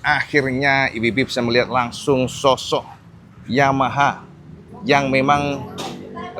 Akhirnya Ibu bisa melihat langsung sosok Yamaha yang memang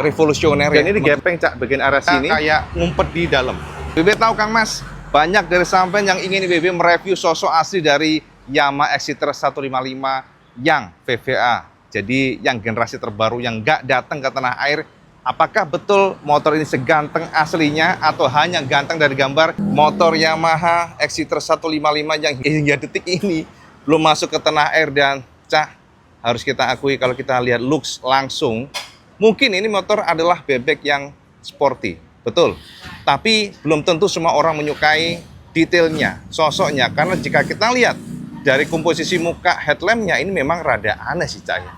revolusioner. Dan ini gepeng Cak, bagian arah sini kayak ngumpet di dalam. Ibu tahu Kang Mas, banyak dari sampean yang ingin Ibu mereview sosok asli dari Yamaha Exciter 155 yang VVA. Jadi yang generasi terbaru yang nggak datang ke tanah air. Apakah betul motor ini seganteng aslinya atau hanya ganteng dari gambar? Motor Yamaha Exciter 155 yang hingga detik ini belum masuk ke tanah air. Dan Cak, harus kita akui kalau kita lihat looks langsung, mungkin ini motor adalah bebek yang sporty, betul. Tapi belum tentu semua orang menyukai detailnya, sosoknya. Karena jika kita lihat dari komposisi muka headlampnya ini memang rada aneh sih Cak.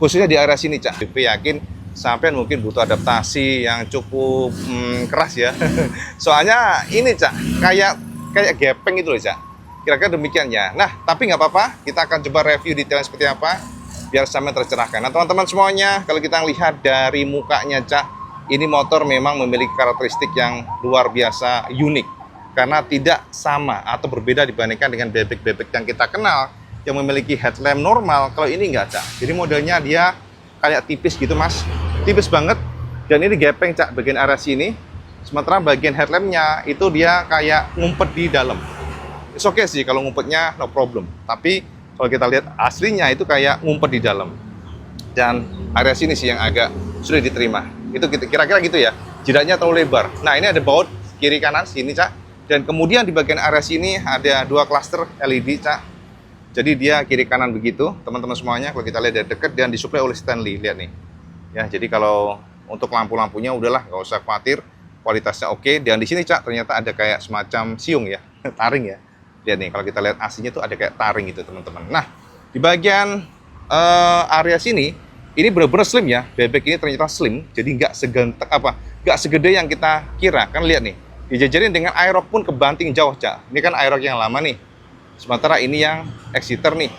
Khususnya di area sini Cak. Saya yakin sampai mungkin butuh adaptasi yang cukup keras ya. Soalnya ini Cak, kayak gepeng itu loh Cak. Kira-kira demikian ya. Nah, tapi nggak apa-apa, kita akan coba review detailnya seperti apa biar sampai tercerahkan. Nah, teman-teman semuanya, kalau kita lihat dari mukanya Cak, ini motor memang memiliki karakteristik yang luar biasa unik karena tidak sama atau berbeda dibandingkan dengan bebek-bebek yang kita kenal yang memiliki headlamp normal. Kalau ini nggak Cak. Jadi modelnya dia kayak tipis gitu Mas, tipis banget. Dan ini gepeng Cak bagian area sini, sementara bagian headlampnya itu dia kayak ngumpet di dalam. It's okay sih kalau ngumpetnya no problem, tapi kalau kita lihat aslinya itu kayak ngumpet di dalam. Dan area sini sih yang agak sulit diterima. Itu kira-kira gitu ya, jidatnya terlalu lebar. Nah, ini ada baut kiri kanan sini Cak, dan kemudian di bagian area sini ada dua cluster LED Cak. Jadi dia kiri kanan begitu, teman-teman semuanya. Kalau kita lihat dari dekat dan disuplai oleh Stanley, lihat nih. Ya, jadi kalau untuk lampu-lampunya udahlah, nggak usah khawatir, kualitasnya oke. Dan di sini Cak ternyata ada kayak semacam siung ya, taring ya. Lihat nih, kalau kita lihat aslinya tuh ada kayak taring gitu teman-teman. Nah, di bagian area sini, ini benar-benar slim ya. Bebek ini ternyata slim, jadi nggak nggak segede yang kita kira. Kan lihat nih, dijajarin dengan aerox pun kebanting jauh Cak. Ini kan aerox yang lama nih. Sementara ini yang Exciter nih.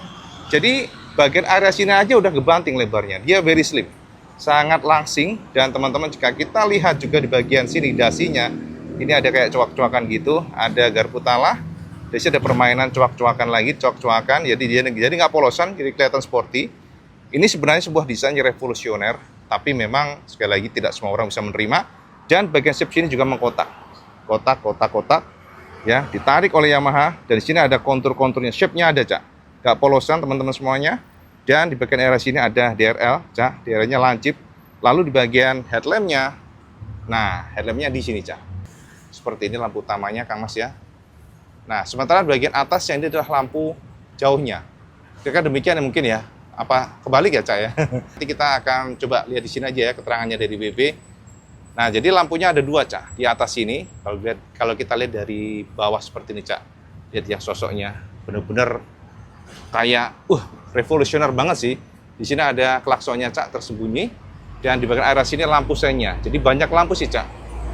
Jadi bagian area sini aja udah kebanting lebarnya. Dia very slim, sangat langsing. Dan teman-teman jika kita lihat juga di bagian sini dasinya, ini ada kayak coak-coakan gitu, ada garpu talah. Di sini ada permainan coak-coakan lagi, coak-coakan. Jadi nggak polosan, jadi kelihatan sporty. Ini sebenarnya sebuah desain yang revolusioner, tapi memang sekali lagi tidak semua orang bisa menerima. Dan bagian shape sini juga mengkotak, kotak. Ya, ditarik oleh Yamaha. Dan di sini ada kontur-konturnya, shape-nya ada Cak, gak polosan teman-teman semuanya. Dan di bagian area sini ada DRL Cak, DRL-nya lancip. Lalu di bagian headlampnya, nah headlampnya di sini Cak, seperti ini lampu utamanya Kang Mas ya. Nah, sementara di bagian atas yang ini adalah lampu jauhnya. Kira-kira demikian ya mungkin ya, apa kebalik ya Cak ya. Nanti kita akan coba lihat di sini aja ya keterangannya dari BB. Nah, jadi lampunya ada dua Cak di atas sini. Kalau kita lihat dari bawah seperti ini Cak, lihat ya sosoknya bener-bener kayak revolusioner banget sih. Di sini ada klaksonnya Cak tersembunyi, dan di bagian area sini lampu senya. Jadi banyak lampu sih Cak.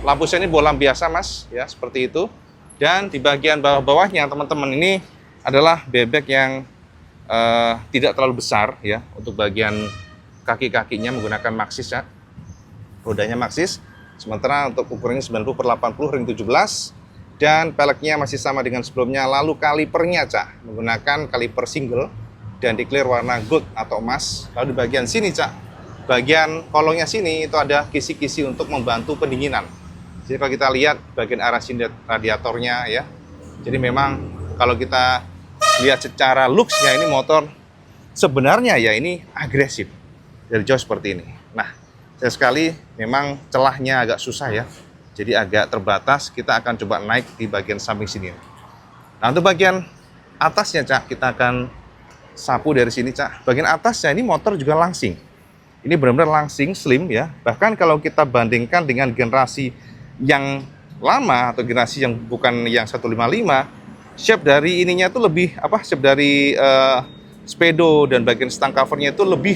Lampu senya ini bolam biasa Mas ya, seperti itu. Dan di bagian bawah-bawahnya teman-teman ini adalah bebek yang tidak terlalu besar ya. Untuk bagian kaki-kakinya menggunakan Maxxis Cak. Rodanya Maxxis. Sementara untuk ukurannya 90/80 ring 17, dan peleknya masih sama dengan sebelumnya. Lalu kalipernya Cak menggunakan kaliper single dan declare warna gold atau emas. Lalu di bagian sini Cak, bagian kolongnya sini itu ada kisi-kisi untuk membantu pendinginan. Jadi kalau kita lihat bagian arah sini radiatornya ya. Jadi memang kalau kita lihat secara looks-nya ini motor sebenarnya ya ini agresif dari jauh seperti ini. Nah, sayang sekali memang celahnya agak susah ya, jadi agak terbatas. Kita akan coba naik di bagian samping sini. Nah, untuk bagian atasnya Cak, kita akan sapu dari sini Cak. Bagian atasnya ini motor juga langsing. Ini benar-benar langsing, slim ya. Bahkan kalau kita bandingkan dengan generasi yang lama atau generasi yang bukan yang 155, shape dari ininya itu lebih shape dari speedo dan bagian stang covernya itu lebih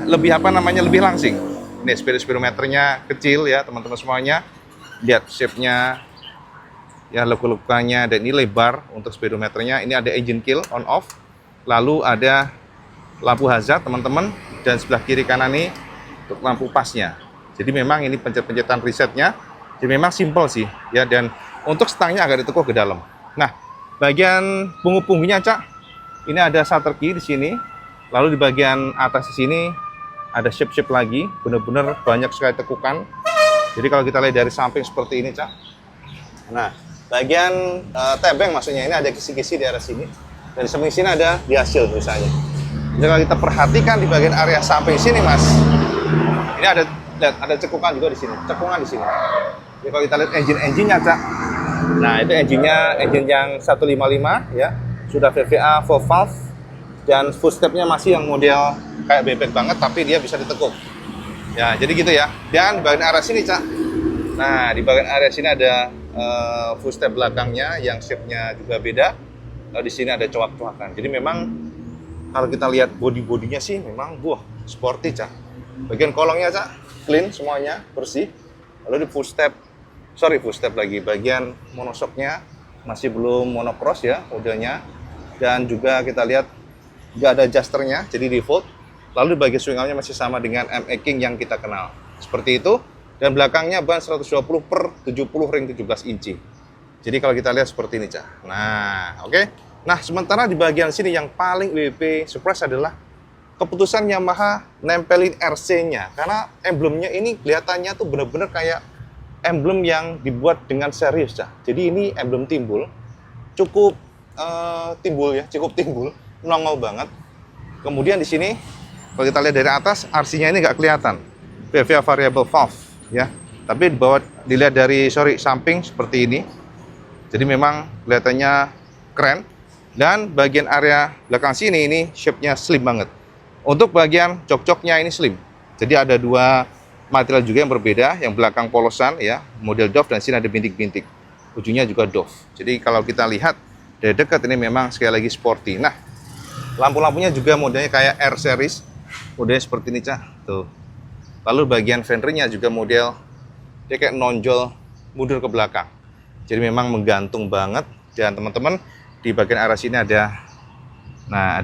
lebih langsing. Ini speedometernya kecil ya teman-teman semuanya. Lihat shape-nya ya, luka-lukanya, dan ini lebar untuk speedometernya. Ini ada engine kill on off. Lalu ada lampu hazard teman-teman, dan sebelah kiri kanan ini untuk lampu pasnya. Jadi memang ini pencet-pencetan resetnya. Jadi memang simple sih ya, dan untuk stangnya agak ditekuk ke dalam. Nah, bagian punggung-punggungnya Cak, Ini ada shutter key di sini. Lalu di bagian atas di sini ada shape-shape lagi. Benar-benar banyak sekali tekukan. Jadi kalau kita lihat dari samping seperti ini, Cak. Nah, bagian tebeng maksudnya ini ada kisi-kisi di arah sini. Dan di samping sini ada di hasil misalnya. Jadi kalau kita perhatikan di bagian area samping sini, Mas. Ini ada lihat, ada cekukan juga di sini. Cekungan di sini. Jadi kalau kita lihat engine-nya, Cak. Nah, itu engine-nya engine yang 155 ya. Sudah VVA 4 valve dan footstep-nya masih yang model kayak bebek banget tapi dia bisa ditekuk. Ya, jadi gitu ya. Dan di bagian area sini, Cak. Nah, di bagian area sini ada footstep belakangnya yang shape-nya juga beda. Lalu di sini ada coak-coakan. Jadi memang kalau kita lihat body-bodinya sih memang sporty, Cak. Bagian kolongnya, Cak, clean semuanya, bersih. Lalu di footstep lagi. Bagian monoshocknya masih belum monocross ya modelnya. Dan juga kita lihat nggak ada adjusternya, jadi default. Lalu di bagian swing armnya masih sama dengan MA King yang kita kenal. Seperti itu. Dan belakangnya ban 120/70 ring 17 inci. Jadi kalau kita lihat seperti ini, Cak. Nah, oke. Nah, sementara di bagian sini yang paling WP surprise adalah keputusan Yamaha nempelin RC-nya. Karena emblemnya ini kelihatannya tuh bener-bener kayak emblem yang dibuat dengan serius, Cak. Jadi ini emblem timbul. Cukup cukup timbul. Nongol banget. Kemudian di sini, kalau kita lihat dari atas, RC-nya ini nggak kelihatan. VVA variable valve, ya. Tapi di bawah dilihat dari samping seperti ini. Jadi memang kelihatannya keren. Dan bagian area belakang sini ini shape-nya slim banget. Untuk bagian jok-joknya ini slim. Jadi ada dua material juga yang berbeda. Yang belakang polosan ya, model Dove dan sini ada bintik-bintik. Ujungnya juga Dove. Jadi kalau kita lihat dari dekat ini memang sekali lagi sporty. Nah, lampu-lampunya juga modelnya kayak R series. Modelnya seperti ini, Cak. Tuh. Lalu bagian fendernya juga model dia kayak nonjol mundur ke belakang. Jadi memang menggantung banget. Dan teman-teman di bagian arah sini ada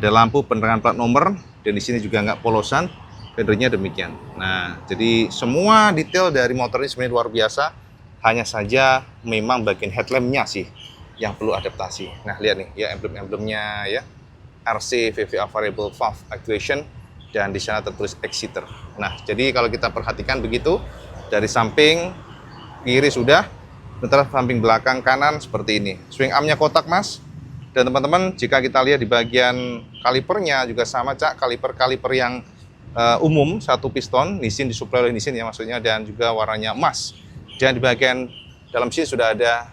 lampu penerangan plat nomor dan di sini juga nggak polosan. Fendernya demikian. Nah, jadi semua detail dari motor ini sebenarnya luar biasa. Hanya saja memang bagian headlampnya sih yang perlu adaptasi. Nah, lihat nih ya emblem-emblemnya ya. RC VVA variable valve actuation dan di sana tertulis exciter. Nah, jadi kalau kita perhatikan begitu dari samping kiri sudah, sementara samping belakang kanan seperti ini. Swing armnya kotak, Mas. Dan teman-teman, jika kita lihat di bagian kalipernya juga sama, Cak, kaliper yang umum satu piston, Nissin disuplai oleh Nissin ya maksudnya, dan juga warnanya emas. Dan di bagian dalam sini sudah ada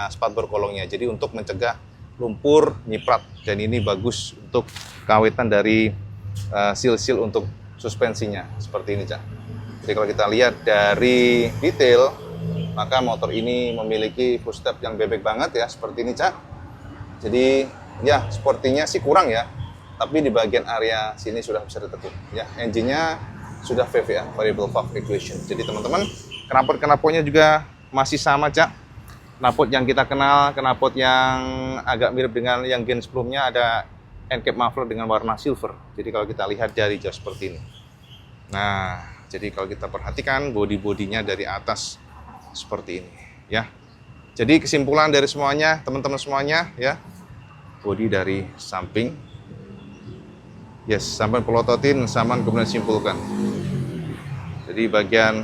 spatbor kolongnya. Jadi untuk mencegah lumpur nyiprat, dan ini bagus untuk keawetan dari seal-seal untuk suspensinya seperti ini, Cak. Jadi kalau kita lihat dari detail, maka motor ini memiliki footstep yang bebek banget ya seperti ini, Cak. Jadi ya sportinya sih kurang ya, tapi di bagian area sini sudah bisa ditekuk ya. Engine-nya sudah VVA variable valve actuation. Jadi teman-teman, knalpot-knalpotnya juga masih sama, Cak. Knalpot yang kita kenal, knalpot yang agak mirip dengan yang gen sebelumnya, ada end cap muffler dengan warna silver. Jadi kalau kita lihat dari jauh seperti ini. Nah, jadi kalau kita perhatikan body-bodinya dari atas seperti ini ya. Jadi kesimpulan dari semuanya, teman-teman semuanya ya, body dari samping, yes, sampai pelototin, saman kemudian simpulkan. Jadi bagian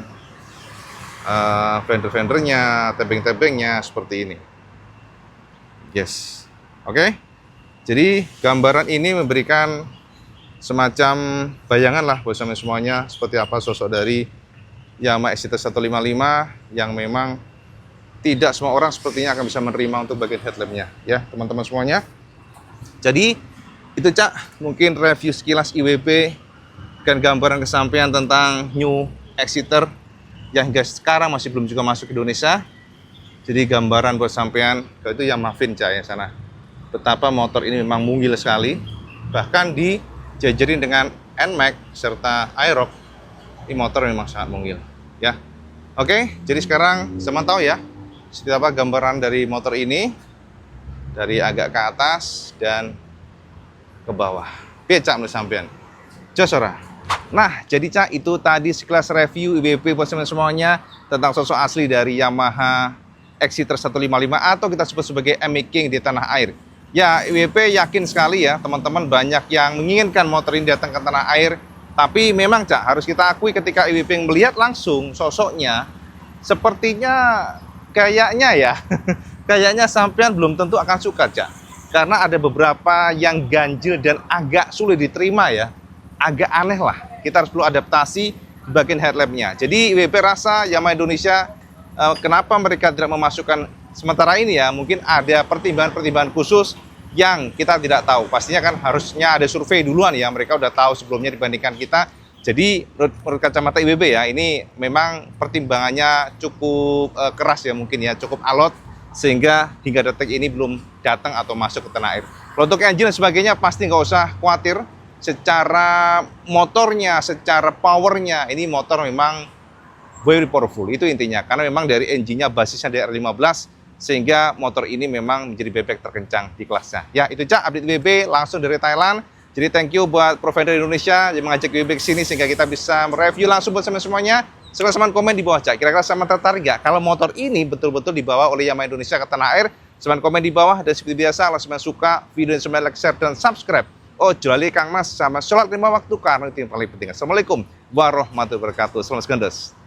fender-fendernya, tebeng-tebengnya seperti ini. Yes, oke. Jadi gambaran ini memberikan semacam bayangan lah buat semuanya seperti apa sosok dari Yamaha Exciter 155 yang memang tidak semua orang sepertinya akan bisa menerima untuk bagian headlampnya ya teman-teman semuanya. Jadi itu, Cak, mungkin review sekilas IWP dan gambaran kesampaian tentang New Exciter yang hingga sekarang masih belum juga masuk ke Indonesia. Jadi gambaran buat sampean itu Yamaha Fin, Cak, ya sana. Betapa motor ini memang mungil sekali. Bahkan dijajarin dengan NMAX serta Aerox, ini motor memang sangat mungil ya. Oke, jadi sekarang teman tahu ya seperti apa gambaran dari motor ini dari agak ke atas dan ke bawah. Becak menurut sampean. Josora. Nah, jadi, Cak, itu tadi sekelas review IWP buat semuanya tentang sosok asli dari Yamaha Exciter 155 atau kita sebut sebagai MA King di tanah air. Ya, IWP yakin sekali ya, teman-teman banyak yang menginginkan motor ini datang ke tanah air. Tapi memang, Cak, harus kita akui ketika IWP melihat langsung sosoknya, sepertinya kayaknya ya, kayaknya sampean belum tentu akan suka, Cak. Karena ada beberapa yang ganjil dan agak sulit diterima ya. Agak aneh lah, kita harus perlu adaptasi bagian headlampnya. Jadi IWP rasa Yamaha Indonesia, kenapa mereka tidak memasukkan sementara ini ya, mungkin ada pertimbangan-pertimbangan khusus yang kita tidak tahu. Pastinya kan harusnya ada survei duluan ya, mereka udah tahu sebelumnya dibandingkan kita. Jadi menurut kacamata IWB ya, ini memang pertimbangannya cukup keras ya mungkin ya, cukup alot, sehingga hingga detik ini belum datang atau masuk ke tanah air. Kalau untuk engine dan sebagainya pasti nggak usah khawatir, secara motornya, secara powernya, ini motor memang very powerful, itu intinya. Karena memang dari engine-nya basisnya dari R15, sehingga motor ini memang menjadi bebek terkencang di kelasnya. Ya, itu Cak, update IWB langsung dari Thailand. Jadi thank you buat provider Indonesia yang mengajak IWB ke sini sehingga kita bisa mereview langsung buat semuanya. Silahkan komen di bawah, Cak. Kira-kira sama tertarik nggak kalau motor ini betul-betul dibawa oleh Yamaha Indonesia ke tanah air? Silahkan komen di bawah, dan seperti biasa, langsung suka video ini, like, share, dan subscribe. Oh, juali Kang Mas sama sholat 5 waktu karena itu yang paling penting. Assalamualaikum warahmatullahi wabarakatuh. Selamat segendes.